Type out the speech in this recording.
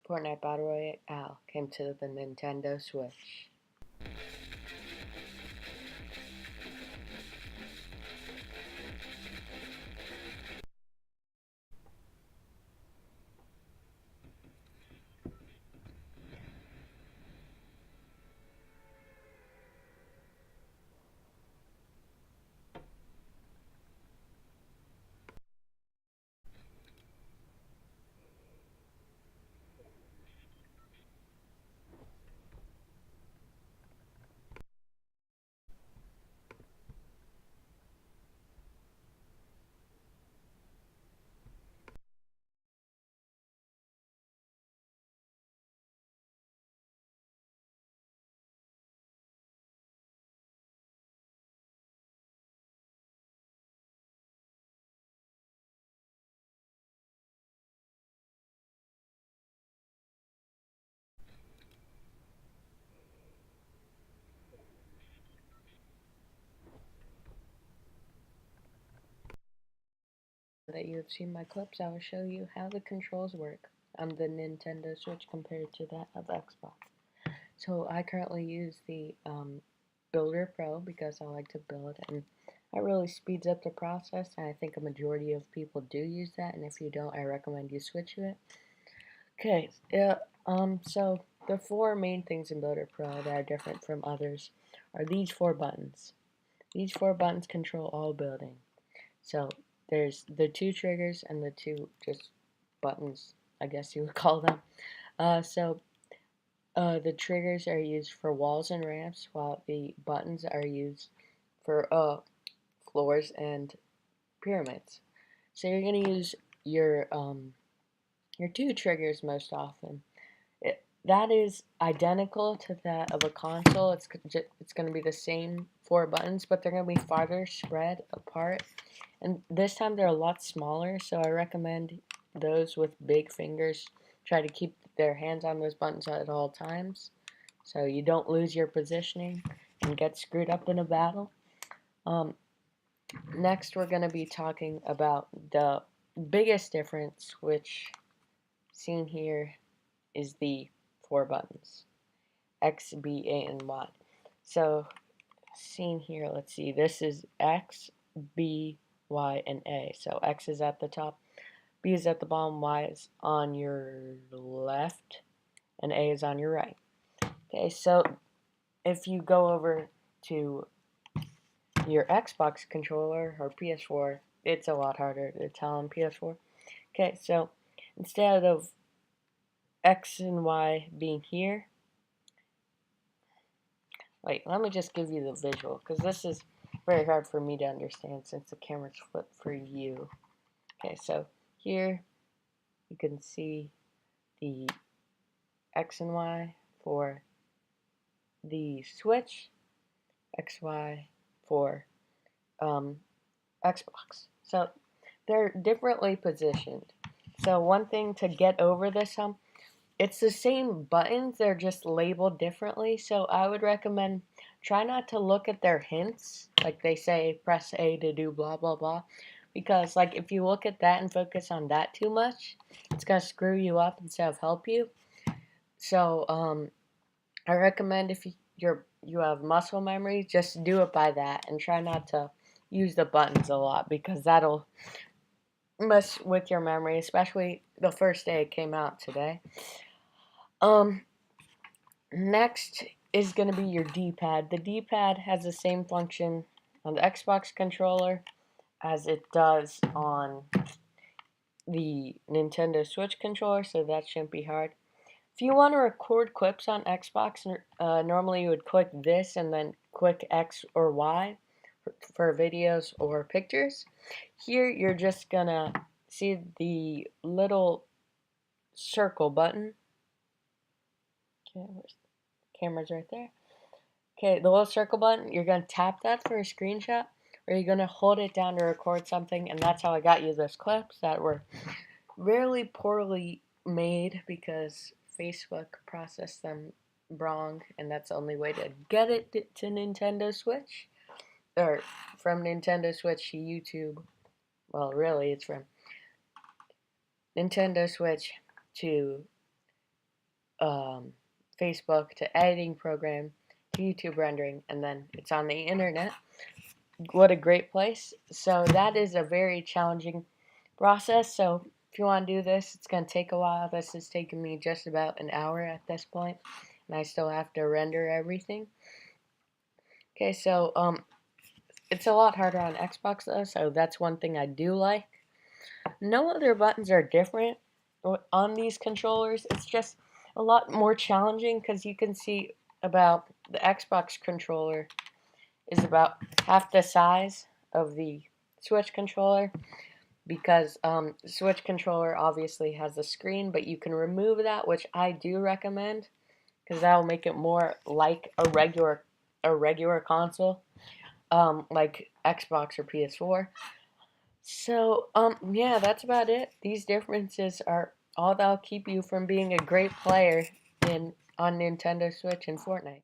Fortnite Battle Royale came to the Nintendo Switch. That you have seen my clips, I will show you how the controls work on the Nintendo Switch compared to that of Xbox. So I currently use the Builder Pro because I like to build, and that really speeds up the process, and I think a majority of people do use that, and if you don't, I recommend you switch to it. Okay, yeah, so the four main things in Builder Pro that are different from others are these four buttons. These four buttons control all building. So there's the two triggers and the two just buttons, I guess you would call them. The triggers are used for walls and ramps, while the buttons are used for floors and pyramids. So you're gonna use your two triggers most often. That is identical to that of a console. It's going to be the same four buttons, but they're going to be farther spread apart. And this time they're a lot smaller, so I recommend those with big fingers try to keep their hands on those buttons at all times, so you don't lose your positioning and get screwed up in a battle. Um, Next, we're going to be talking about the biggest difference, which seen here is the four buttons: X, B, A, and Y. So, seen here, let's see, this is X, B, Y, and A. So X is at the top, B is at the bottom, Y is on your left, and A is on your right. Okay, so if you go over to your Xbox controller or PS4, it's a lot harder to tell on PS4. Okay, so instead of X and Y being here, wait, let me just give you the visual, because this is very hard for me to understand since the camera's flipped for you. Okay, so here you can see the X and Y for the Switch, XY for Xbox. So they're differently positioned. So one thing to get over this it's the same buttons, they're just labeled differently. So I would recommend try not to look at their hints, like they say press A to do blah blah blah, because like if you look at that and focus on that too much, it's gonna screw you up instead of help you. So I recommend if you have muscle memory, just do it by that and try not to use the buttons a lot, because that'll mess with your memory, especially the first day it came out today. Um, Next is going to be your D-pad. The D-pad has the same function on the Xbox controller as it does on the Nintendo Switch controller, so that shouldn't be hard. If you want to record clips on Xbox, normally you would click this and then click X or Y for videos or pictures. Here you're just gonna see the little circle button. Okay, camera's right there. Okay, the little circle button, you're gonna tap that for a screenshot, or you're gonna hold it down to record something, and that's how I got you those clips that were really poorly made because Facebook processed them wrong, and that's the only way to get it to Nintendo Switch, or from Nintendo Switch to YouTube. Well, really, it's from Nintendo Switch to Facebook to editing program to YouTube rendering, and then it's on the internet. What a great place. So that is a very challenging process. So if you want to do this, it's going to take a while. This has taken me just about an hour at this point, and I still have to render everything. Okay, so it's a lot harder on Xbox though, so that's one thing I do like. No other buttons are different on these controllers. It's just a lot more challenging because you can see about the Xbox controller is about half the size of the Switch controller, because Switch controller obviously has a screen, but you can remove that, which I do recommend because that will make it more like a regular console, like Xbox or PS4. So yeah, that's about it. These differences are all that'll keep you from being a great player in on Nintendo Switch and Fortnite.